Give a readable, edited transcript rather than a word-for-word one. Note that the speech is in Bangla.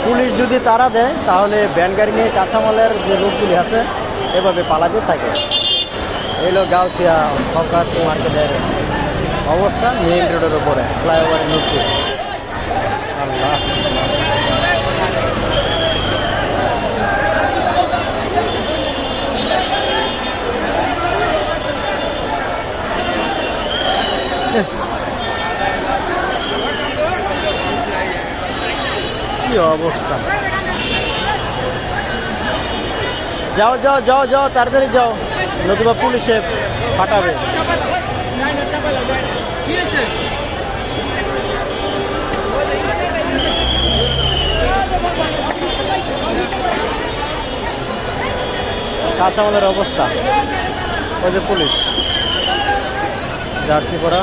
পুলিশ যদি তারা দেয় তাহলে ভ্যান গাড়ি নিয়ে কাঁচামালের যে লোকগুলি আছে এভাবে পালাতে থাকে। এলো গাউসিয়া হকার্স মার্কেটের অবস্থা, মেইন রোডের উপরে ফ্লাইওভারের নিচে। আল্লাহ, কি অবস্থা! যাও যাও যাও যাও, তাড়াতাড়ি যাও, নতুবা পুলিশে ফাটাবে। কাঁচামালের অবস্থা, ওই যে পুলিশ জার্সি পরা।